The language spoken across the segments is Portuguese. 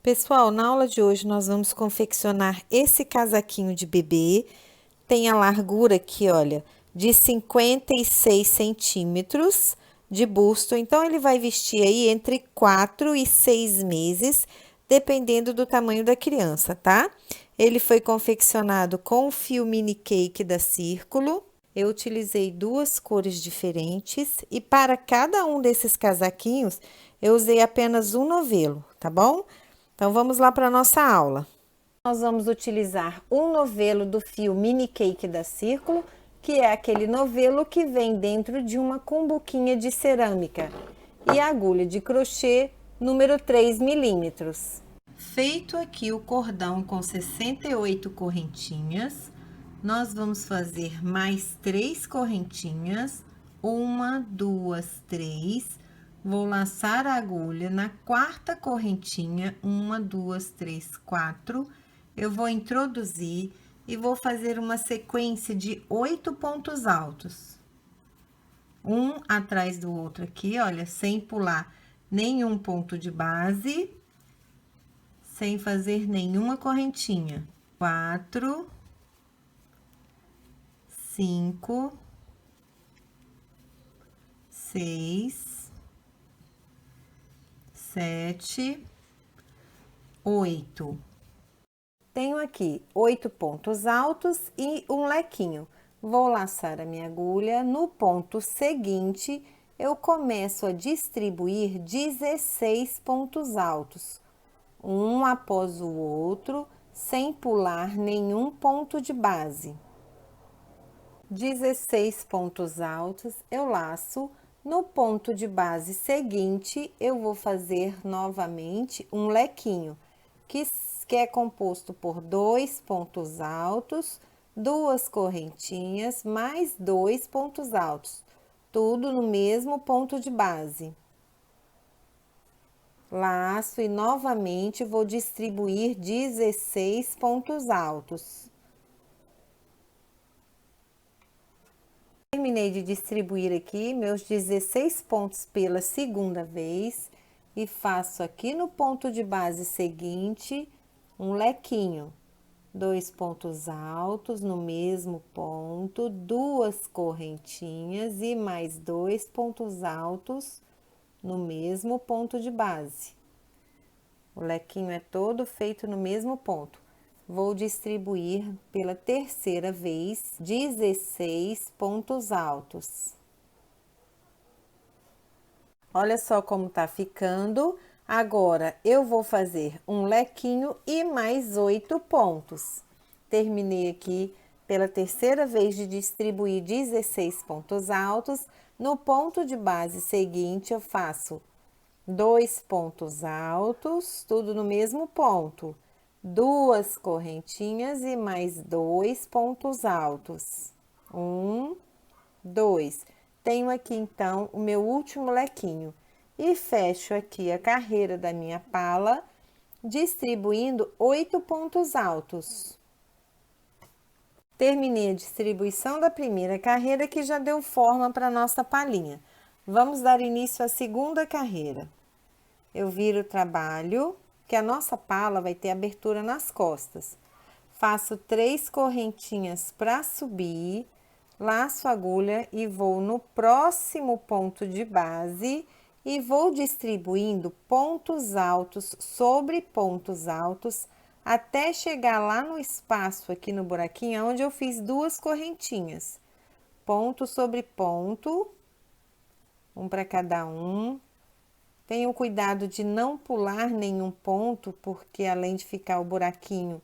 Pessoal, na aula de hoje nós vamos confeccionar esse casaquinho de bebê. Tem a largura aqui, olha, de 56 centímetros de busto. Então, ele vai vestir aí entre 4 e 6 meses, dependendo do tamanho da criança, tá? Ele foi confeccionado com o fio mini cake da Círculo. Eu utilizei duas cores diferentes e para cada um desses casaquinhos, eu usei apenas um novelo, tá bom? Então, vamos lá para a nossa aula. Nós vamos utilizar um novelo do fio mini cake da Círculo, que é aquele novelo que vem dentro de uma cumbuquinha de cerâmica, e a agulha de crochê número 3 milímetros. Feito aqui o cordão com 68 correntinhas, nós vamos fazer mais 3 correntinhas, 1, 2, 3. Vou laçar a agulha na quarta correntinha, 1, 2, 3, 4. Eu vou introduzir e vou fazer uma sequência de 8 pontos altos. Um atrás do outro aqui, olha, sem pular nenhum ponto de base, sem fazer nenhuma correntinha. 4, 5, 6, 7, 8. Tenho aqui 8 pontos altos e um lequinho. Vou laçar a minha agulha. No ponto seguinte, eu começo a distribuir 16 pontos altos, um após o outro, sem pular nenhum ponto de base. 16 pontos altos, eu laço. No ponto de base seguinte, eu vou fazer novamente um lequinho, que é composto por 2 pontos altos, 2 correntinhas, mais 2 pontos altos, tudo no mesmo ponto de base. Laço e novamente vou distribuir 16 pontos altos. Terminei de distribuir aqui meus 16 pontos pela segunda vez e faço aqui no ponto de base seguinte um lequinho, 2 pontos altos no mesmo ponto, 2 correntinhas e mais 2 pontos altos no mesmo ponto de base. O lequinho é todo feito no mesmo ponto. Vou distribuir pela terceira vez 16 pontos altos. Olha só como tá ficando. Agora, eu vou fazer um lequinho e mais 8 pontos. Terminei aqui pela terceira vez de distribuir 16 pontos altos. No ponto de base seguinte, eu faço 2 pontos altos, tudo no mesmo ponto. 2 correntinhas e mais 2 pontos altos. 1, 2. Tenho aqui, então, o meu último lequinho. E fecho aqui a carreira da minha pala, distribuindo 8 pontos altos. Terminei a distribuição da primeira carreira, que já deu forma para a nossa palinha. Vamos dar início à segunda carreira. Eu viro o trabalho, que a nossa pala vai ter abertura nas costas. Faço 3 correntinhas para subir, laço a agulha e vou no próximo ponto de base e vou distribuindo pontos altos sobre pontos altos até chegar lá no espaço aqui no buraquinho onde eu fiz 2 correntinhas. Ponto sobre ponto, um para cada um. Tenham cuidado de não pular nenhum ponto, porque além de ficar o buraquinho,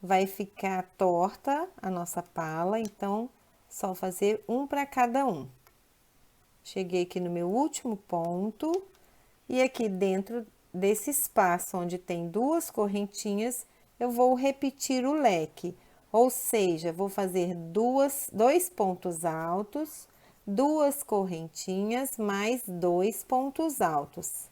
vai ficar torta a nossa pala, então, só fazer um para cada um. Cheguei aqui no meu último ponto, e aqui dentro desse espaço onde tem 2 correntinhas, eu vou repetir o leque, ou seja, vou fazer 2 pontos altos, 2 correntinhas, mais 2 pontos altos.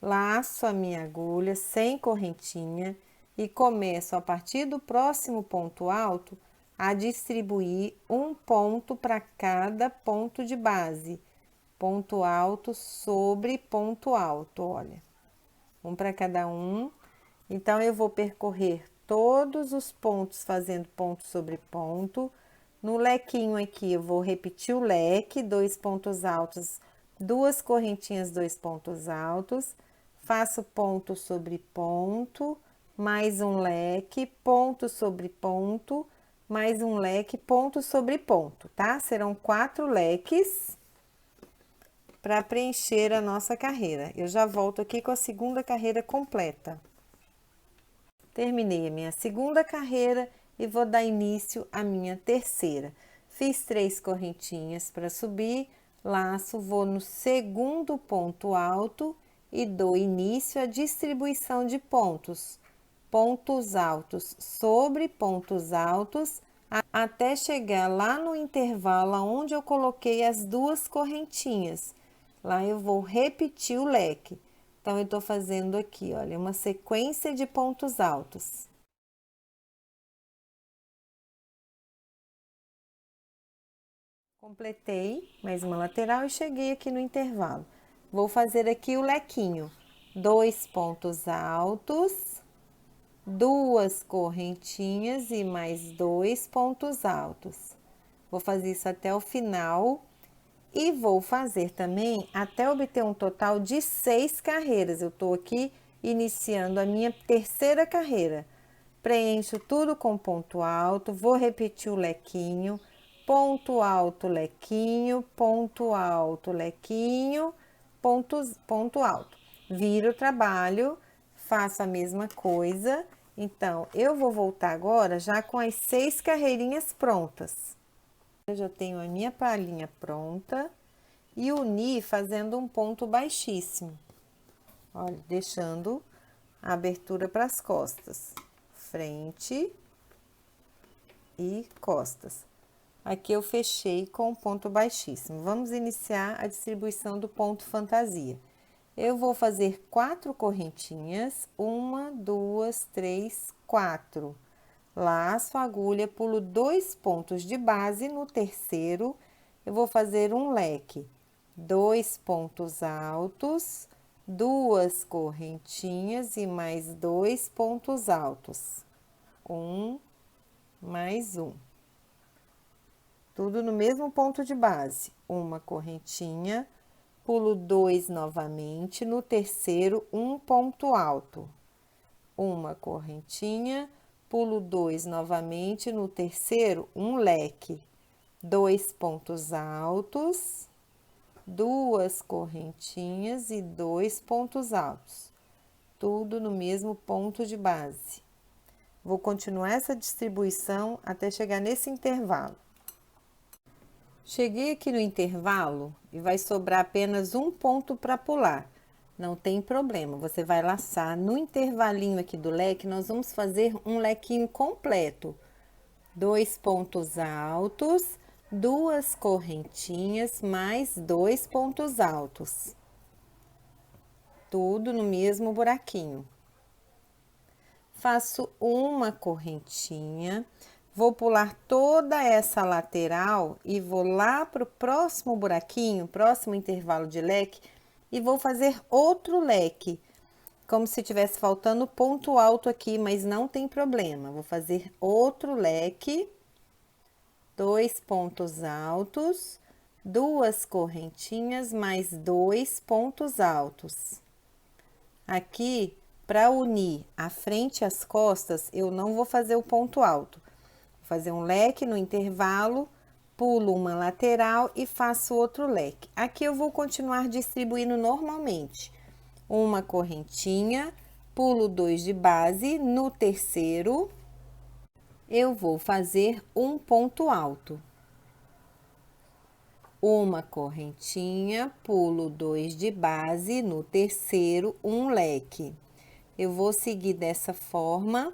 Laço a minha agulha sem correntinha e começo a partir do próximo ponto alto a distribuir um ponto para cada ponto de base. Ponto alto sobre ponto alto, olha. um para cada um. Então, eu vou percorrer todos os pontos fazendo ponto sobre ponto. No lequinho aqui, eu vou repetir o leque, 2 pontos altos, 2 correntinhas, 2 pontos altos, faço ponto sobre ponto, mais um leque, ponto sobre ponto, mais um leque, ponto sobre ponto, tá? Serão 4 leques para preencher a nossa carreira. Eu já volto aqui com a segunda carreira completa. Terminei a minha segunda carreira e vou dar início à minha terceira. Fiz 3 correntinhas para subir, laço, vou no segundo ponto alto e dou início à distribuição de pontos. Pontos altos sobre pontos altos, até chegar lá no intervalo onde eu coloquei as 2 correntinhas. Lá eu vou repetir o leque. Então, eu tô fazendo aqui, olha, uma sequência de pontos altos. Completei mais uma lateral e cheguei aqui no intervalo. Vou fazer aqui o lequinho. 2 pontos altos, 2 correntinhas e mais 2 pontos altos. Vou fazer isso até o final. E vou fazer também até obter um total de 6 carreiras. Eu tô aqui iniciando a minha terceira carreira. Preencho tudo com ponto alto, vou repetir o lequinho, ponto alto, lequinho, ponto alto, lequinho, ponto alto. Viro o trabalho, faço a mesma coisa. Então, eu vou voltar agora já com as 6 carreirinhas prontas. Eu já tenho a minha palhinha pronta e uni fazendo um ponto baixíssimo. Olha, deixando a abertura para as costas, frente e costas. Aqui eu fechei com um ponto baixíssimo. Vamos iniciar a distribuição do ponto fantasia. Eu vou fazer 4 correntinhas, 1, 2, 3, 4. Laço a agulha, pulo 2 pontos de base, no terceiro eu vou fazer um leque, 2 pontos altos, 2 correntinhas e mais 2 pontos altos, mais um. Tudo no mesmo ponto de base, uma correntinha, pulo 2 novamente, no terceiro um ponto alto, uma correntinha, pulo 2 novamente, no terceiro, um leque, 2 pontos altos, 2 correntinhas e 2 pontos altos, tudo no mesmo ponto de base. Vou continuar essa distribuição até chegar nesse intervalo. Cheguei aqui no intervalo e vai sobrar apenas um ponto para pular. Não tem problema, você vai laçar no intervalinho aqui do leque, nós vamos fazer um lequinho completo. 2 pontos altos, 2 correntinhas, mais 2 pontos altos. Tudo no mesmo buraquinho. Faço uma correntinha, vou pular toda essa lateral e vou lá para o próximo buraquinho, próximo intervalo de leque, e vou fazer outro leque, como se tivesse faltando ponto alto aqui, mas não tem problema. Vou fazer outro leque, 2 pontos altos, 2 correntinhas, mais 2 pontos altos. Aqui, para unir a frente e as costas, eu não vou fazer o ponto alto. Vou fazer um leque no intervalo, pulo uma lateral e faço outro leque. Aqui eu vou continuar distribuindo normalmente. Uma correntinha, pulo 2 de base, no terceiro eu vou fazer um ponto alto. Uma correntinha, pulo 2 de base, no terceiro um leque. Eu vou seguir dessa forma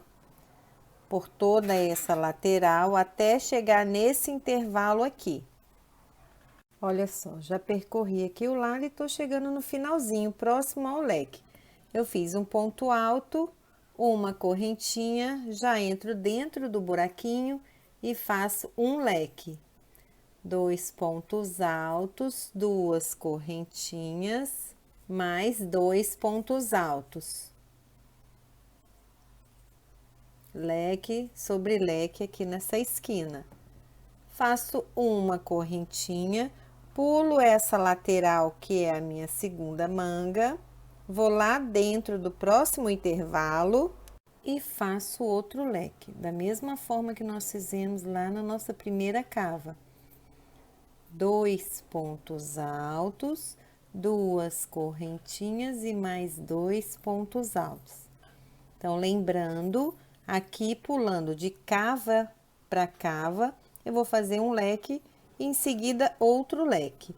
por toda essa lateral até chegar nesse intervalo aqui. Olha só, já percorri aqui o lado e tô chegando no finalzinho, próximo ao leque. Eu fiz um ponto alto, uma correntinha, já entro dentro do buraquinho e faço um leque. 2 pontos altos, 2 correntinhas, mais 2 pontos altos. leque sobre leque aqui nessa esquina. Faço uma correntinha, pulo essa lateral que é a minha segunda manga, vou lá dentro do próximo intervalo e faço outro leque, da mesma forma que nós fizemos lá na nossa primeira cava. 2 pontos altos, 2 correntinhas e mais 2 pontos altos. Então, lembrando, aqui pulando de cava para cava, eu vou fazer um leque e em seguida outro leque.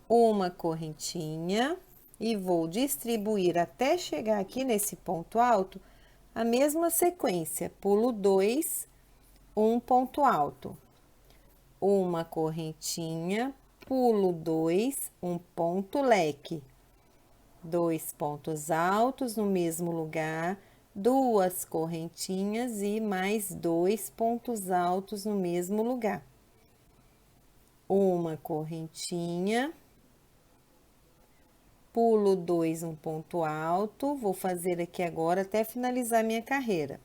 Uma correntinha e vou distribuir até chegar aqui nesse ponto alto, a mesma sequência, pulo 2, um ponto alto. Uma correntinha, pulo 2, um ponto leque. 2 pontos altos no mesmo lugar, 2 correntinhas e mais 2 pontos altos no mesmo lugar. Uma correntinha, pulo 2, um ponto alto, vou fazer aqui agora até finalizar minha carreira.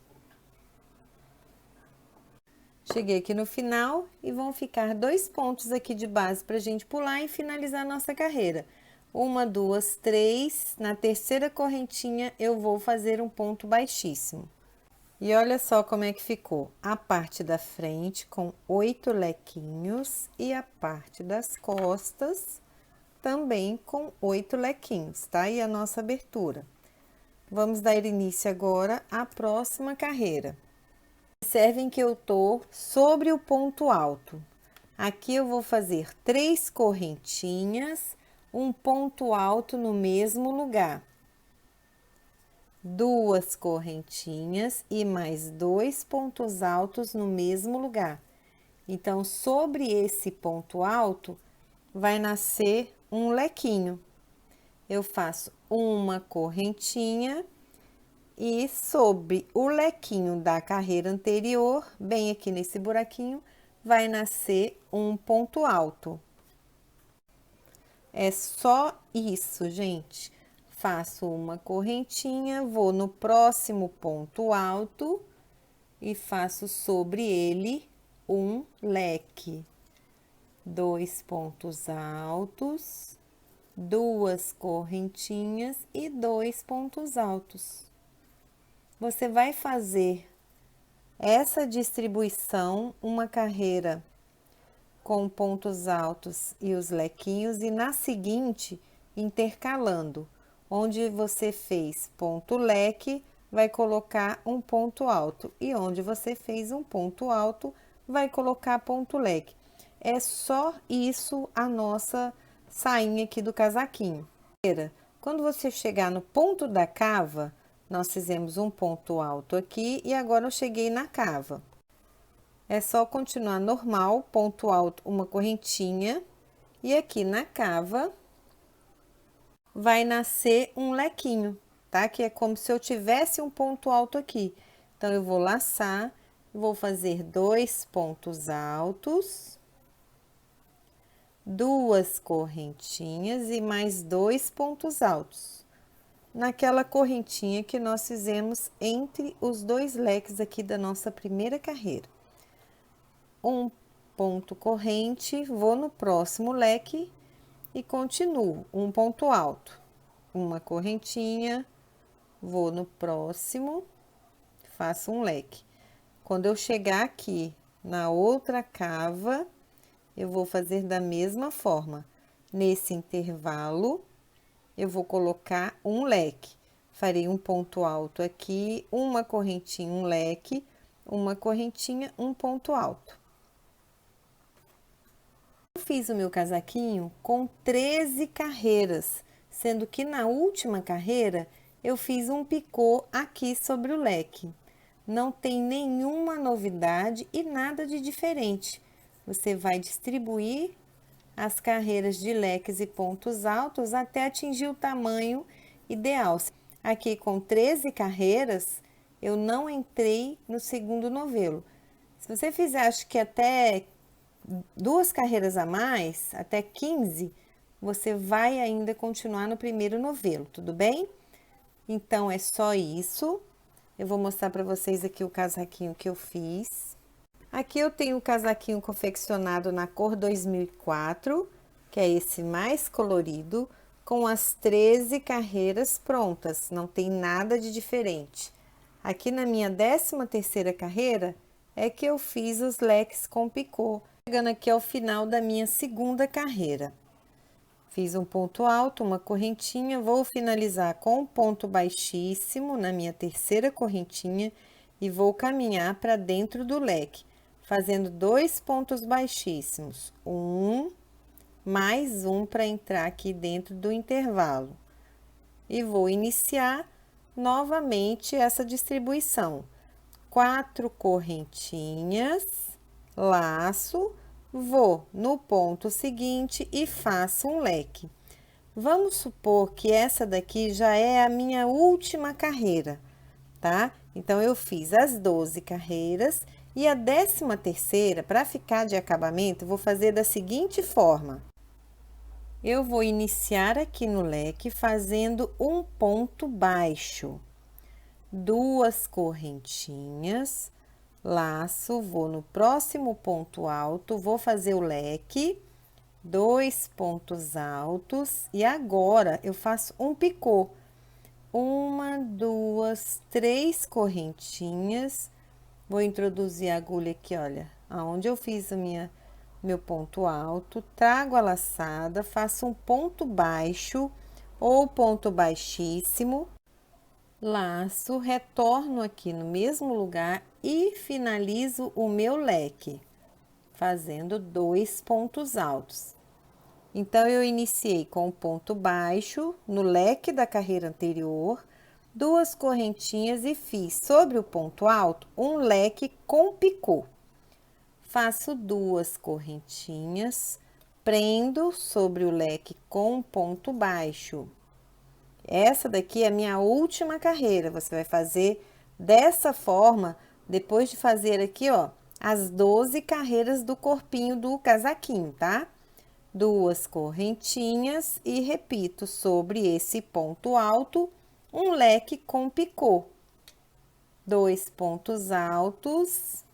Cheguei aqui no final e vão ficar 2 pontos aqui de base para a gente pular e finalizar a nossa carreira. 1, 2, 3, na terceira correntinha eu vou fazer um ponto baixíssimo. E olha só como é que ficou. A parte da frente com 8 lequinhos e a parte das costas também com 8 lequinhos, tá? E a nossa abertura. Vamos dar início agora à próxima carreira. Observem que eu tô sobre o ponto alto. Aqui eu vou fazer 3 correntinhas, um ponto alto no mesmo lugar. 2 correntinhas e mais 2 pontos altos no mesmo lugar. Então, sobre esse ponto alto, vai nascer um lequinho. Eu faço uma correntinha e sobre o lequinho da carreira anterior, bem aqui nesse buraquinho, vai nascer um ponto alto. É só isso, gente. Faço uma correntinha, vou no próximo ponto alto e faço sobre ele um leque. 2 pontos altos, 2 correntinhas e 2 pontos altos. Você vai fazer essa distribuição, uma carreira com pontos altos e os lequinhos, e na seguinte, intercalando. Onde você fez ponto leque, vai colocar um ponto alto. E onde você fez um ponto alto, vai colocar ponto leque. É só isso a nossa sainha aqui do casaquinho. Quando você chegar no ponto da cava, nós fizemos um ponto alto aqui e agora eu cheguei na cava. É só continuar normal, ponto alto, uma correntinha, e aqui na cava vai nascer um lequinho, tá? Que é como se eu tivesse um ponto alto aqui. Então, eu vou laçar, vou fazer 2 pontos altos, 2 correntinhas e mais 2 pontos altos naquela correntinha que nós fizemos entre os 2 leques aqui da nossa primeira carreira. Um ponto corrente, vou no próximo leque e continuo um ponto alto, uma correntinha, vou no próximo, faço um leque. Quando eu chegar aqui na outra cava, eu vou fazer da mesma forma. Nesse intervalo, eu vou colocar um leque. Farei um ponto alto aqui, uma correntinha, um leque, uma correntinha, um ponto alto. Eu fiz o meu casaquinho com 13 carreiras, sendo que na última carreira eu fiz um picô aqui sobre o leque. Não tem nenhuma novidade e nada de diferente. Você vai distribuir as carreiras de leques e pontos altos até atingir o tamanho ideal. Aqui com 13 carreiras, eu não entrei no segundo novelo. Se você fizer, acho que até 2 carreiras a mais, até 15, você vai ainda continuar no primeiro novelo, tudo bem? Então, é só isso. Eu vou mostrar para vocês aqui o casaquinho que eu fiz. Aqui eu tenho o casaquinho confeccionado na cor 2004, que é esse mais colorido, com as 13 carreiras prontas, não tem nada de diferente. Aqui na minha 13ª carreira é que eu fiz os leques com picô, chegando aqui ao final da minha 2ª carreira. Fiz um ponto alto, uma correntinha, vou finalizar com um ponto baixíssimo na minha 3ª correntinha e vou caminhar para dentro do leque, fazendo 2 pontos baixíssimos, mais um para entrar aqui dentro do intervalo. E vou iniciar novamente essa distribuição. 4 correntinhas, laço, vou no ponto seguinte e faço um leque. Vamos supor que essa daqui já é a minha última carreira, tá? Então, eu fiz as 12 carreiras e a 13ª, para ficar de acabamento, vou fazer da seguinte forma. Eu vou iniciar aqui no leque fazendo um ponto baixo, 2 correntinhas, laço, vou no próximo ponto alto, vou fazer o leque, 2 pontos altos e agora eu faço um picô. 1, 2, 3 correntinhas, vou introduzir a agulha aqui, olha, aonde eu fiz meu ponto alto, trago a laçada, faço um ponto baixo ou ponto baixíssimo, laço, retorno aqui no mesmo lugar e finalizo o meu leque, fazendo 2 pontos altos. Então, eu iniciei com um ponto baixo no leque da carreira anterior, 2 correntinhas e fiz sobre o ponto alto um leque com picô. Faço 2 correntinhas, prendo sobre o leque com ponto baixo. Essa daqui é a minha última carreira, você vai fazer dessa forma, depois de fazer aqui, ó, as 12 carreiras do corpinho do casaquinho, tá? 2 correntinhas e repito sobre esse ponto alto, um leque com picô. 2 pontos altos,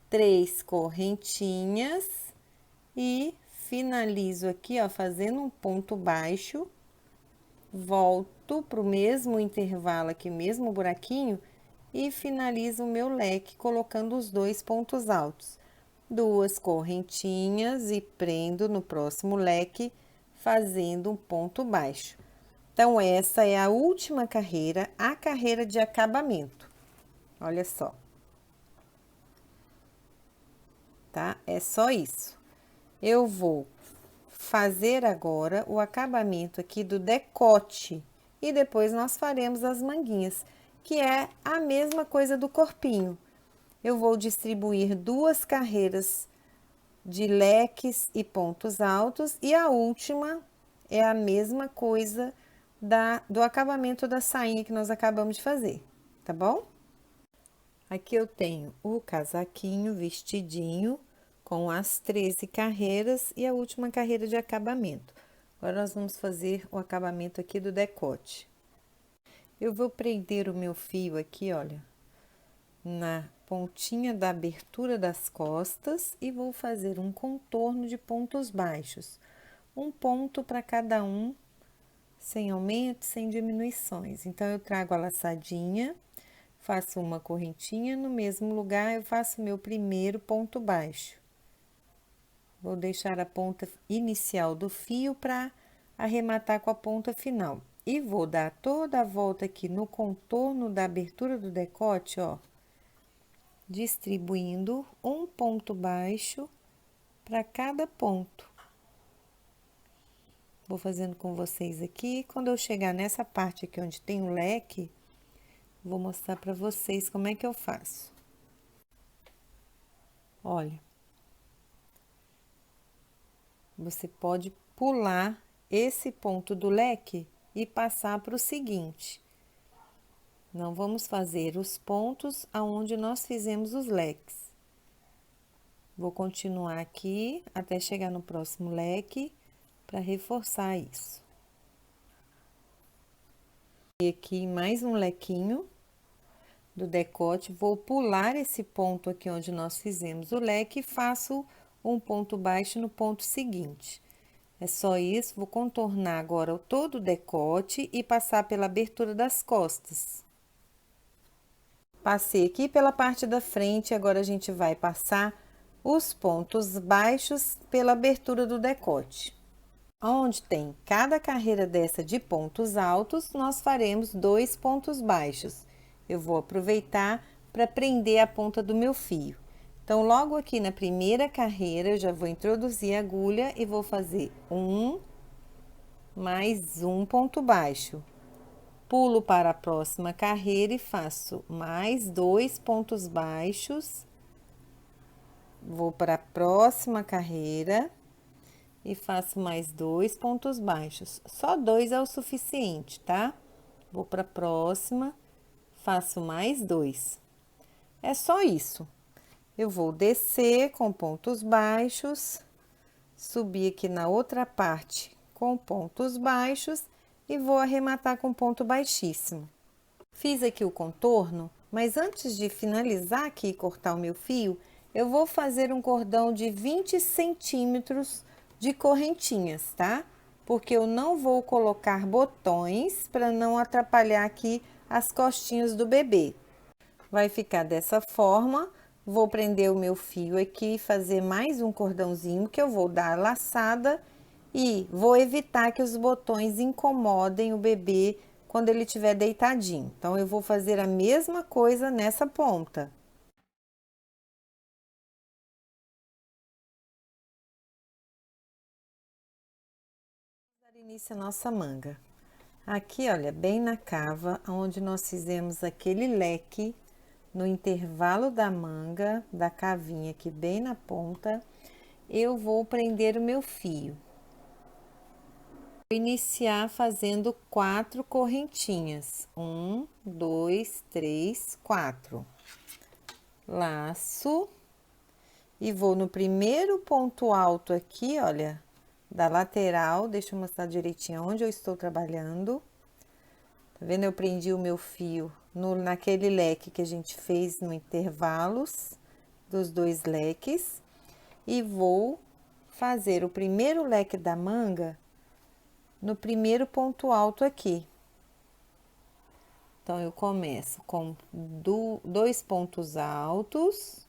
3 correntinhas e finalizo aqui, ó, fazendo um ponto baixo, volto pro mesmo intervalo aqui, mesmo buraquinho, e finalizo o meu leque colocando os 2 pontos altos. 2 correntinhas e prendo no próximo leque, fazendo um ponto baixo. Então, essa é a última carreira, a carreira de acabamento. Olha só. Tá? É só isso. Eu vou fazer agora o acabamento aqui do decote e depois nós faremos as manguinhas, que é a mesma coisa do corpinho. Eu vou distribuir 2 carreiras de leques e pontos altos e a última é a mesma coisa do acabamento da sainha que nós acabamos de fazer, tá bom? Aqui eu tenho o casaquinho vestidinho com as 13 carreiras e a última carreira de acabamento. Agora, nós vamos fazer o acabamento aqui do decote. Eu vou prender o meu fio aqui, olha, na pontinha da abertura das costas e vou fazer um contorno de pontos baixos. Um ponto para cada um, sem aumento, sem diminuições. Então, eu trago a laçadinha, faço uma correntinha, no mesmo lugar eu faço meu primeiro ponto baixo. Vou deixar a ponta inicial do fio para arrematar com a ponta final. E vou dar toda a volta aqui no contorno da abertura do decote, ó, distribuindo um ponto baixo para cada ponto. Vou fazendo com vocês aqui. Quando eu chegar nessa parte aqui onde tem o leque, vou mostrar para vocês como é que eu faço. Olha. Você pode pular esse ponto do leque e passar para o seguinte. Não vamos fazer os pontos aonde nós fizemos os leques. Vou continuar aqui até chegar no próximo leque para reforçar isso. E aqui mais um lequinho do decote, vou pular esse ponto aqui onde nós fizemos o leque e faço um ponto baixo no ponto seguinte. É só isso, vou contornar agora todo o decote e passar pela abertura das costas. Passei aqui pela parte da frente, agora a gente vai passar os pontos baixos pela abertura do decote. Onde tem cada carreira dessa de pontos altos, nós faremos 2 pontos baixos. Eu vou aproveitar para prender a ponta do meu fio. Então, logo aqui na primeira carreira, eu já vou introduzir a agulha e vou fazer mais um ponto baixo. Pulo para a próxima carreira e faço mais 2 pontos baixos. Vou para a próxima carreira e faço mais 2 pontos baixos. Só 2 é o suficiente, tá? Vou para a próxima, faço mais 2. É só isso. Eu vou descer com pontos baixos, subir aqui na outra parte com pontos baixos e vou arrematar com ponto baixíssimo. Fiz aqui o contorno, mas antes de finalizar aqui e cortar o meu fio, eu vou fazer um cordão de 20 centímetros de correntinhas, tá? Porque eu não vou colocar botões para não atrapalhar aqui as costinhas do bebê. Vai ficar dessa forma. Vou prender o meu fio aqui e fazer mais um cordãozinho que eu vou dar a laçada e vou evitar que os botões incomodem o bebê quando ele estiver deitadinho. Então, eu vou fazer a mesma coisa nessa ponta. Vamos dar início à nossa manga. Aqui, olha, bem na cava, onde nós fizemos aquele leque, no intervalo da manga, da cavinha aqui bem na ponta, eu vou prender o meu fio. Vou iniciar fazendo 4 correntinhas. 1, 2, 3, 4. Laço. E vou no primeiro ponto alto aqui, olha, da lateral. Deixa eu mostrar direitinho onde eu estou trabalhando. Tá vendo? Eu prendi o meu fio naquele leque que a gente fez no intervalos dos 2 leques. E vou fazer o primeiro leque da manga no primeiro ponto alto aqui. Então, eu começo com 2 pontos altos,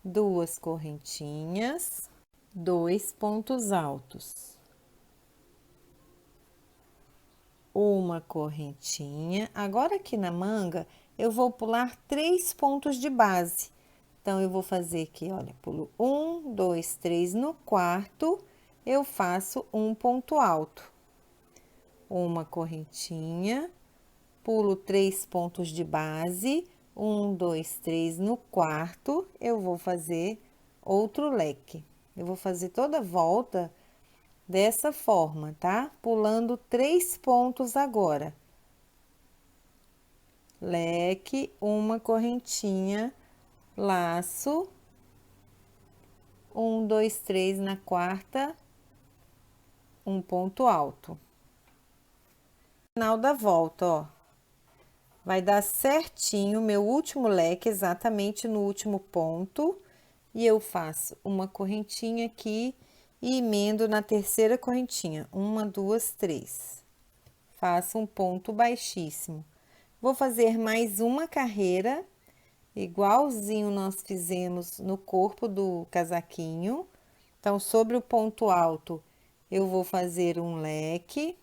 2 correntinhas, 2 pontos altos, uma correntinha. Agora, aqui na manga, eu vou pular 3 pontos de base. Então, eu vou fazer aqui, olha, pulo 1, 2, 3, no quarto, eu faço um ponto alto, uma correntinha, pulo 3 pontos de base, 1, 2, 3, no quarto, eu vou fazer outro leque. Eu vou fazer toda a volta dessa forma, tá? Pulando 3 pontos agora. Leque, uma correntinha, laço, 1, 2, 3 na quarta, um ponto alto. Final da volta, ó. Vai dar certinho o meu último leque, exatamente no último ponto. E eu faço uma correntinha aqui e emendo na terceira correntinha. 1, 2, 3. Faço um ponto baixíssimo. Vou fazer mais uma carreira, igualzinho nós fizemos no corpo do casaquinho. Então, sobre o ponto alto, eu vou fazer um leque.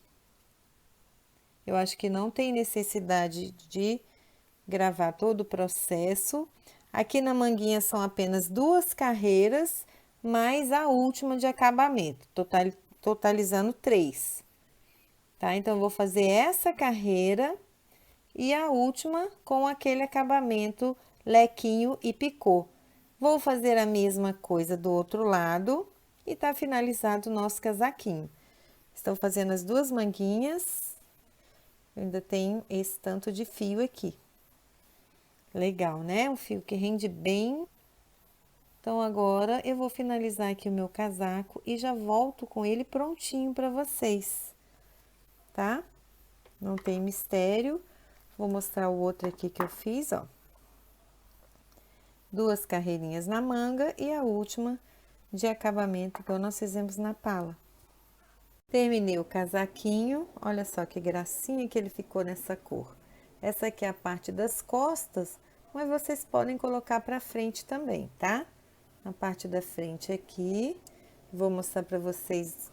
Eu acho que não tem necessidade de gravar todo o processo. Aqui na manguinha são apenas 2 carreiras, mais a última de acabamento, totalizando 3. Tá? Então, eu vou fazer essa carreira e a última com aquele acabamento lequinho e picô. Vou fazer a mesma coisa do outro lado e tá finalizado o nosso casaquinho. Estou fazendo as 2 manguinhas. Eu ainda tenho esse tanto de fio aqui. Legal, né? Um fio que rende bem. Então, agora eu vou finalizar aqui o meu casaco e já volto com ele prontinho para vocês, tá? Não tem mistério. Vou mostrar o outro aqui que eu fiz, ó. 2 carreirinhas na manga e a última de acabamento, igual nós fizemos na pala. Terminei o casaquinho, olha só que gracinha que ele ficou nessa cor. Essa aqui é a parte das costas, mas vocês podem colocar pra frente também, tá? Na parte da frente aqui, vou mostrar pra vocês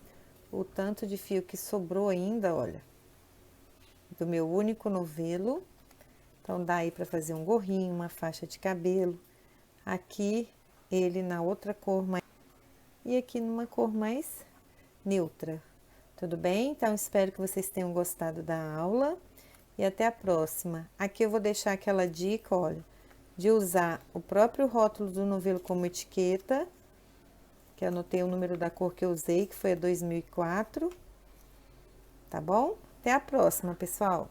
o tanto de fio que sobrou ainda, olha. Do meu único novelo. Então, dá aí pra fazer um gorrinho, uma faixa de cabelo. Aqui, ele na outra cor mais... E aqui numa cor mais neutra. Tudo bem? Então, espero que vocês tenham gostado da aula. E até a próxima. Aqui eu vou deixar aquela dica, olha, de usar o próprio rótulo do novelo como etiqueta. Que eu anotei o número da cor que eu usei, que foi a 2004. Tá bom? Até a próxima, pessoal!